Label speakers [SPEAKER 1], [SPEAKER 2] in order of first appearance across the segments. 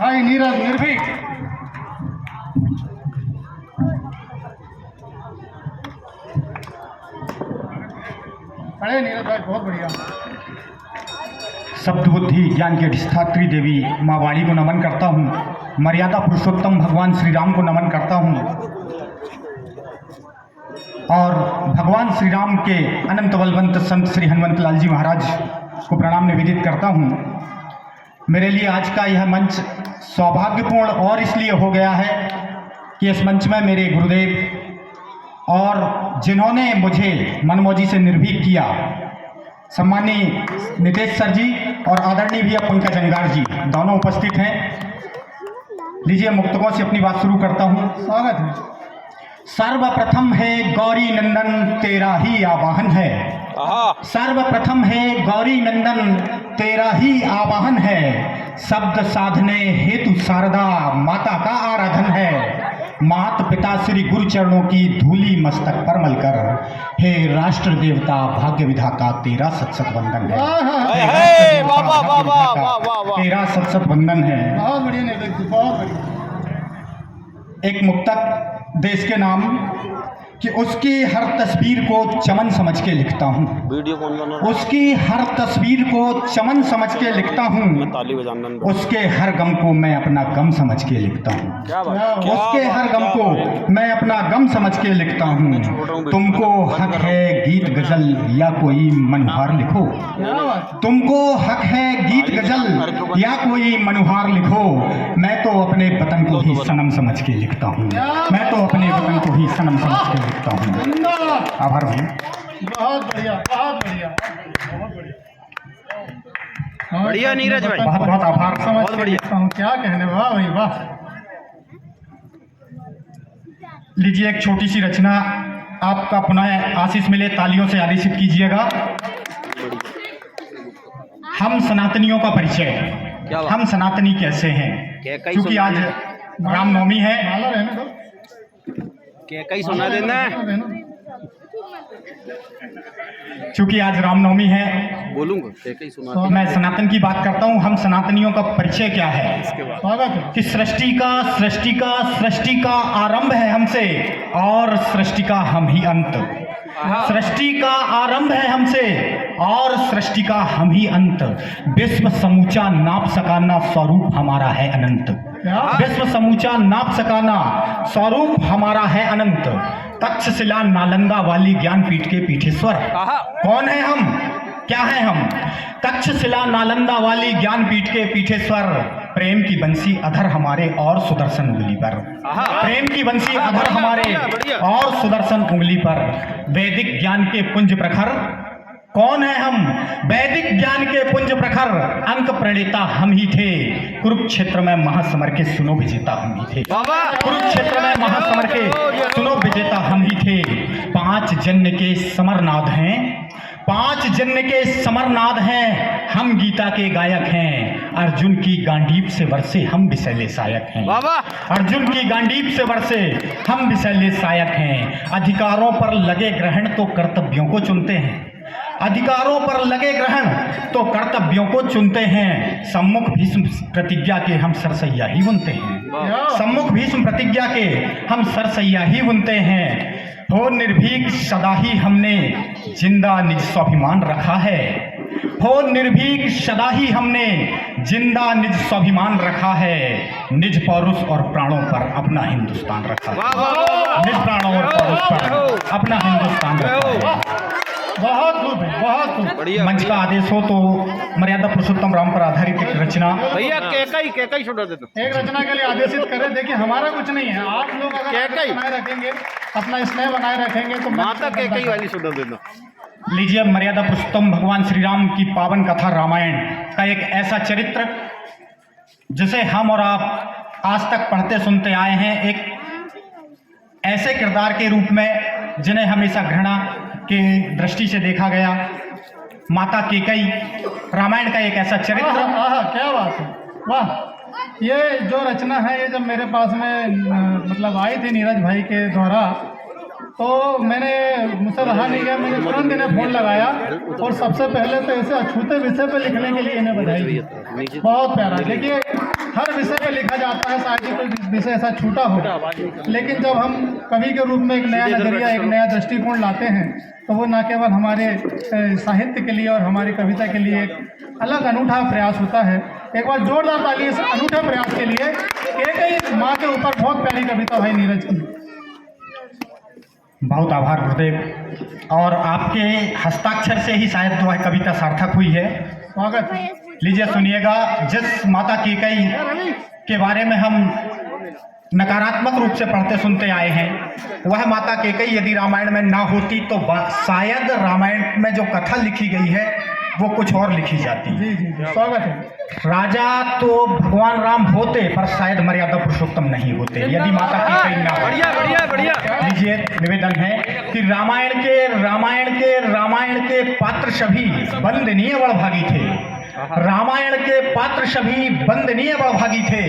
[SPEAKER 1] भाई नीरज निर्भीक। अरे नीरज भाई बहुत बढ़िया।
[SPEAKER 2] शब्द बुद्धि ज्ञान की अधिष्ठात्री देवी माँ वाणी को नमन करता हूँ। मर्यादा पुरुषोत्तम भगवान श्री राम को नमन करता हूँ और भगवान श्री राम के अनंत बलवंत संत श्री हनुमत लाल जी महाराज को प्रणाम निवेदित करता हूँ। मेरे लिए आज का यह मंच सौभाग्यपूर्ण और इसलिए हो गया है कि इस मंच में मेरे गुरुदेव और जिन्होंने मुझे मनमौजी से निर्भीक किया, सम्मानीय नितेश सर जी और आदरणीय भैया पंकज अंगार जी दोनों उपस्थित हैं। लीजिए मुक्तकों से अपनी बात शुरू करता हूँ।
[SPEAKER 1] स्वागत है।
[SPEAKER 2] सर्वप्रथम है गौरी नंदन तेरा ही आवाहन है। सर्वप्रथम है गौरी नंदन तेरा ही आवाहन है। शब्द साधने हेतु शारदा माता का आराधन है। मात पिता श्री गुरु चरणों की धूली मस्तक पर मलकर, हे राष्ट्र देवता भाग्य विधाता तेरा सत सत वंदन है। तेरा सत सत वंदन है।
[SPEAKER 1] बहुत बढ़िया निर्भीक जी, बहुत बढ़िया।
[SPEAKER 2] एक मुक्तक देश के नाम कि उसकी हर तस्वीर को चमन समझ के लिखता हूँ।
[SPEAKER 3] वीडियो कौन बना रहा है?
[SPEAKER 2] उसकी हर तस्वीर को चमन समझ के लिखता हूँ।
[SPEAKER 3] ताली बजाना।
[SPEAKER 2] उसके हर गम को मैं अपना गम समझ के लिखता हूँ।
[SPEAKER 3] क्या बात?
[SPEAKER 2] उसके हर गम को मैं अपना गम समझ के लिखता हूँ। तुमको हक है गीत गजल या कोई मनोहार लिखो। तुमको हक है गीत गजल या कोई मनोहार लिखो। मैं तो अपने वतन को ही सनम समझ के लिखता हूँ। मैं तो अपने वतन को ही सनम समझ के लिखता हूँ। आभार भैया।
[SPEAKER 1] बहुत बढ़िया, बहुत बढ़िया, बहुत बढ़िया।
[SPEAKER 3] बढ़िया नीरज भाई,
[SPEAKER 2] बहुत बहुत आभार।
[SPEAKER 1] समझ बढ़िया हूँ, क्या कहने। वाह भाई वाह।
[SPEAKER 2] लीजिए एक छोटी सी रचना, आपका पुनः आशीष मिले, तालियों से आदेशित कीजिएगा। हम सनातनियों का परिचय। हम सनातनी कैसे हैं? क्योंकि आज रामनवमी है।
[SPEAKER 1] माला रहने दो।
[SPEAKER 3] क्या कहीं सुना देना है?
[SPEAKER 2] क्योंकि आज रामनवमी है,
[SPEAKER 3] बोलूंगा क्या कहीं सुना।
[SPEAKER 2] मैं सनातन की बात करता हूँ। हम सनातनियों का परिचय क्या है?
[SPEAKER 1] स्वागत है।
[SPEAKER 2] कि सृष्टि का आरंभ है हमसे और सृष्टि का हम ही अंत। सृष्टि का आरंभ है हमसे और सृष्टि का हम ही अंत। विश्व समूचा नाप सकाना स्वरूप हमारा है अनंत। विश्व समूचा नाप सकाना स्वरूप हमारा है अनंत। तक्षशिला नालंदा वाली ज्ञानपीठ के पीठेश्वर। कौन है हम? क्या है हम? तक्षशिला नालंदा वाली ज्ञानपीठ के पीठेश्वर। प्रेम की बंसी अधर हमारे और सुदर्शन उंगली पर। प्रेम की बंसी अधर हमारे और सुदर्शन उंगली पर। वैदिक ज्ञान के पुंज प्रखर। कौन है हम? वैदिक ज्ञान के पुंज प्रखर। अंक प्रणेता हम ही थे। कुरुक्षेत्र में महासमर के सुनो विजेता हम ही थे। कुरुक्षेत्र में महासमर के सुनो विजेता हम ही थे। 5 जन्म के समरनाद हैं। 5 जन्म के समरनाद हैं। हम गीता के गायक हैं। अर्जुन की गांडीव से बरसे हम विशैले सायक हैं। अर्जुन की गांडीव से बरसे हम विशैले सायक हैं। अधिकारों पर लगे ग्रहण तो कर्तव्यों को चुनते हैं। अधिकारों पर लगे ग्रहण तो कर्तव्यों को चुनते हैं। सम्मुख भीष्म प्रतिज्ञा के हम सरसैया ही बुनते हैं। सम्मुख भीष्म प्रतिज्ञा के हम सरसैया ही बुनते हैं। हो निर्भीक सदा ही हमने जिंदा निज स्वाभिमान रखा है। हो निर्भीक सदा ही हमने जिंदा निज स्वाभिमान रखा है। निज पौरुष और प्राणों पर अपना हिंदुस्तान रखा है। निज प्राणों और पौरुष पर अपना हिंदुस्तान रखा है।
[SPEAKER 1] बहुत खूब है, बहुत खूब।
[SPEAKER 2] मंच का आदेश हो तो मर्यादा पुरुषोत्तम राम पर आधारित एक रचना।
[SPEAKER 3] भैया केकई छोड़ देता।
[SPEAKER 1] एक रचना के लिए आदेशित करें। देखिए हमारा कुछ नहीं है, आप लोग अगर बनाए रखेंगे, अपना स्नेह बनाए रखेंगे तो
[SPEAKER 3] माता केकई वाली छोड़ देना।
[SPEAKER 2] लीजिए मर्यादा पुरुषोत्तम भगवान श्री राम की पावन कथा रामायण का एक ऐसा चरित्र जिसे हम और आप आज तक पढ़ते सुनते आए हैं। एक ऐसे किरदार के रूप में जिन्हें हमेशा घृणा के दृष्टि से देखा गया। माता केकई रामायण का एक ऐसा चरित्र।
[SPEAKER 1] क्या बात है, वाह। ये जो रचना है, ये जब मेरे पास में मतलब आई थी नीरज भाई के द्वारा, तो मैंने मुझसे रहा नहीं गया, मैंने तुरंत इन्हें फ़ोन लगाया और सबसे पहले तो ऐसे अछूते विषय पे लिखने के लिए इन्हें बधाई दी। बहुत प्यारा। देखिए हर विषय पे लिखा जाता है, शायद ही कोई विषय ऐसा छूटा हो। लेकिन जब हम कवि के रूप में एक नया नजरिया, एक नया दृष्टिकोण लाते हैं, तो वो न केवल हमारे साहित्य के लिए और हमारी कविता के लिए एक अलग अनूठा प्रयास होता है। एक बार जोरदार ताली इस अनूठे प्रयास के लिए। एक माँ के ऊपर बहुत प्यारी कविता भाई नीरज की।
[SPEAKER 2] बहुत आभार गुरुदेव। और आपके हस्ताक्षर से ही शायद जो है कविता सार्थक हुई है।
[SPEAKER 1] स्वागत।
[SPEAKER 2] लीजिए सुनिएगा। जिस माता कैकेयी के बारे में हम नकारात्मक रूप से पढ़ते सुनते आए हैं, वह माता कैकेयी यदि रामायण में ना होती तो शायद रामायण में जो कथा लिखी गई है वो कुछ और लिखी जाती।
[SPEAKER 1] जी जी जी, स्वागत है।
[SPEAKER 2] राजा तो भगवान राम होते पर शायद मर्यादा पुरुषोत्तम नहीं होते यदि माता कैकेयी ना हो।
[SPEAKER 3] बढ़िया बढ़िया बढ़िया।
[SPEAKER 2] लीजिए निवेदन है कि रामायण के पात्र सभी वंदनीय बड़भागी थे। रामायण के पात्र सभी वंदनीय बड़भागी थे।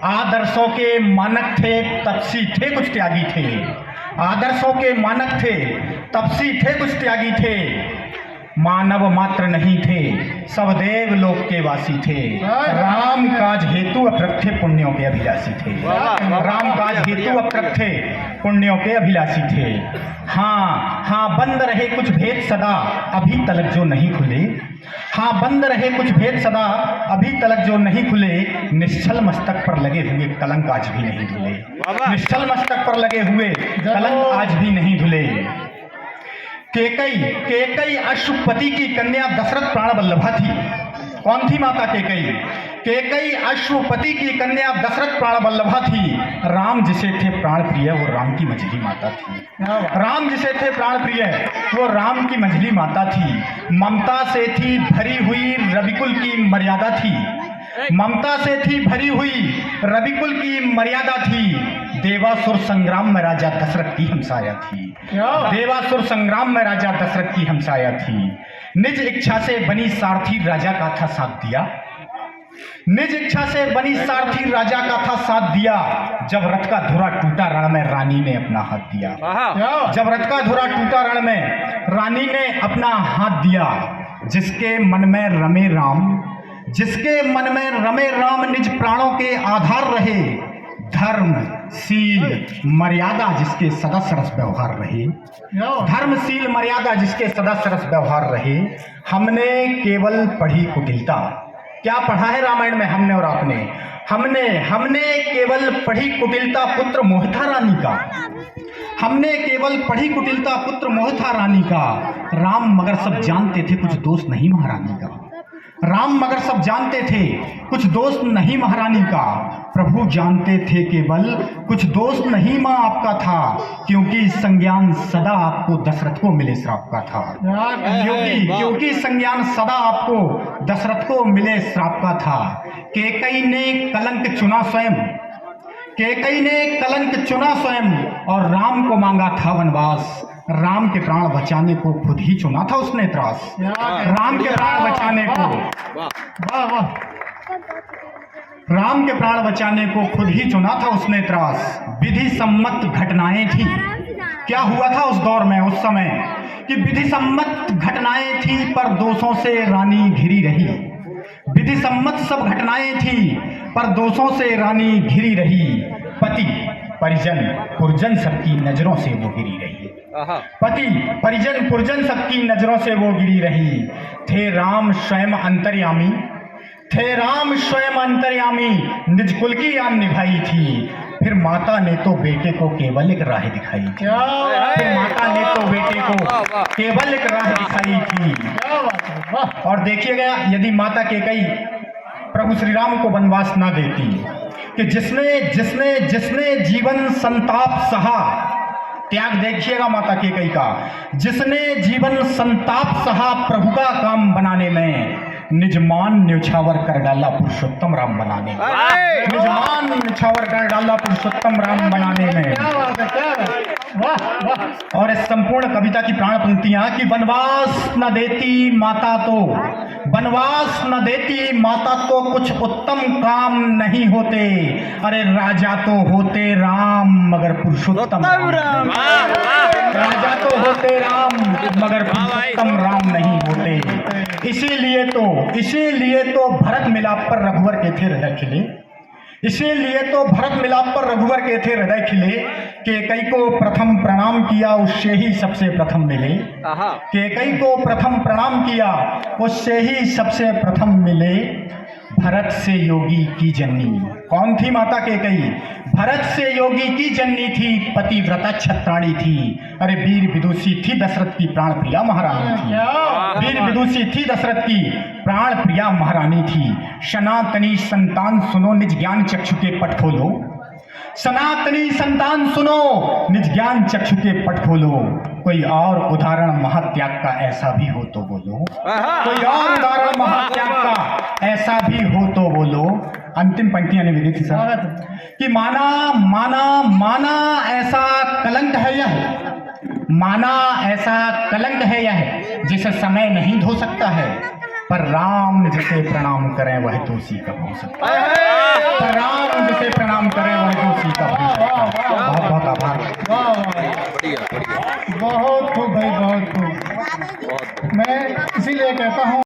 [SPEAKER 2] आदर्शों के मानक थे, तपसी थे, कुछ त्यागी थे। आदर्शों के मानक थे, तपसी थे, कुछ त्यागी थे। मानव मात्र नहीं थे, सब देव लोक के वासी थे। राम काज हेतु अप्रथ थे, पुण्यों के अभिलाषी थे। राम काज हेतु अप्रथ थे, पुण्यों के अभिलाषी थे। हाँ बंद रहे कुछ भेद सदा, अभी तलक जो नहीं खुले। हाँ बंद रहे कुछ भेद सदा, अभी तलक जो नहीं खुले। निश्चल मस्तक पर लगे हुए कलंक आज भी नहीं धुले। निश्चल मस्तक पर लगे हुए कलंक आज भी नहीं धुले। कैकेयी अश्वपति की कन्या दशरथ प्राण वल्लभा थी। कौन थी माता कैकेयी? कैकेयी अश्वपति की कन्या दशरथ प्राण वल्लभा थी। राम जिसे थे प्राण प्रिय वो राम की मंझली माता थी। राम जिसे थे प्राण प्रिय वो राम की मंझली माता थी। ममता से थी भरी हुई रविकुल की मर्यादा थी। ममता से थी भरी हुई रविकुल की मर्यादा थी। देवासुर संग्राम में राजा दशरथ की हमसाया थी। देवासुर संग्राम में राजा दशरथ की हमसाया थी। निज इच्छा से बनी सारथी राजा का था साथ दिया। निज इच्छा से बनी सारथी राजा का था साथ दिया। जब रथ का धुरा टूटा रण में रानी ने अपना हाथ दिया। जब रथ का धुरा टूटा रण में रानी ने अपना हाथ दिया। जिसके मन में रमे राम, जिसके मन में रमे राम, निज प्राणों के आधार रहे। धर्म शील मर्यादा जिसके सदा सरस व्यवहार रहे। धर्मशील मर्यादा जिसके सदा सरस व्यवहार रहे। हमने केवल पढ़ी कुटिलता। क्या पढ़ा है रामायण में हमने और आपने? हमने केवल पढ़ी कुटिलता पुत्र मोहिता रानी का। हमने केवल पढ़ी कुटिलता पुत्र मोहिता रानी का। राम मगर सब जानते थे कुछ दोष नहीं महारानी का। राम मगर सब जानते थे कुछ दोष नहीं महारानी का। प्रभु जानते थे केवल कुछ दोष नहीं माँ आपका था। क्योंकि संज्ञान सदा आपको दशरथ को मिले श्राप का था। क्योंकि संज्ञान सदा आपको दशरथ को मिले श्राप का था। कैकेयी ने कलंक चुना स्वयं। कैकेयी ने कलंक चुना स्वयं और राम को मांगा था वनवास। राम के प्राण बचाने को खुद ही चुना था उसने त्रास। राम के प्राण बचाने को, राम के प्राण बचाने को खुद ही चुना था उसने त्रास। विधि सम्मत घटनाएं थी। क्या हुआ था उस दौर में, उस समय कि विधि सम्मत घटनाएं थी पर दोषों से रानी घिरी रही। विधि सम्मत सब घटनाएं थी पर दोषों से रानी घिरी रही। पति परिजन पुरजन सबकी नजरों से वो गिरी रही। पति परिजन पुरजन सबकी नजरों से वो गिरी रही। थे राम स्वयं अंतर्यामी। थे राम स्वयं अंतर्यामी, निज कुल की आन निभाई थी। फिर माता ने तो बेटे को केवल एक राह दिखाई थी। फिर माता ने तो बेटे को केवल एक राह दिखाई थी। और देखिएगा यदि माता कैकेयी प्रभु श्री राम को वनवास ना देती, कि जिसने जीवन संताप सहा, त्याग देखिएगा माता कैकेयी का, जिसने जीवन संताप सहा प्रभु का काम बनाने में, निजमान न्यौछावर कर डाला पुरुषोत्तम राम बनाने में। निजमान न्यौछावर कर डाला पुरुषोत्तम राम बनाने में। और इस संपूर्ण कविता की प्राण पंक्तियां कि वनवास न देती माता तो, वनवास न देती माता तो कुछ उत्तम काम नहीं होते। अरे राजा तो होते राम मगर पुरुषोत्तम राम। राजा तो होते राम मगर पुरुषोत्तम राम नहीं होते। इसीलिए तो भरत मिलाप पर रघुवर के थे हृदय खिले। इसीलिए तो भरत मिलाप पर रघुवर के थे हृदय खिले, कैकई को प्रथम प्रणाम किया उससे ही सबसे प्रथम मिले।
[SPEAKER 3] आहा
[SPEAKER 2] कैकई को प्रथम प्रणाम किया उससे ही सबसे प्रथम मिले। भरत से योगी की जननी, कौन थी माता कैकई? भरत से योगी की जननी थी, पतिव्रता छत्राणी थी। अरे वीर विदुषी थी दशरथ की प्राण प्रिया महारानी थी। वीर विदुषी थी दशरथ की प्राण प्रिया महारानी थी। सनातनी संतान सुनो निज ज्ञान चक्षु के पट खोलो। सनातनी संतान सुनो निज ज्ञान चक्षु के पट खोलो। कोई और उदाहरण महात्याग का ऐसा भी हो तो बोलो। कोई और उदाहरण महात्याग का ऐसा भी हो तो बोलो। अंतिम पंक्तियां निवेदित थी सर कि माना माना माना ऐसा कलंक है यह, माना ऐसा कलंक है यह जिसे समय नहीं धो सकता है। पर राम जिसे प्रणाम करें वह दोषी कब हो सकता है। पर राम जिसे प्रणाम करें वह दोषी कब हो सकता है। बहुत बहुत आभार।
[SPEAKER 1] वाह वाह,
[SPEAKER 3] बढ़िया बढ़िया
[SPEAKER 1] बहुत खूब भाई, बहुत खूब। मैं इसीलिए कहता हूँ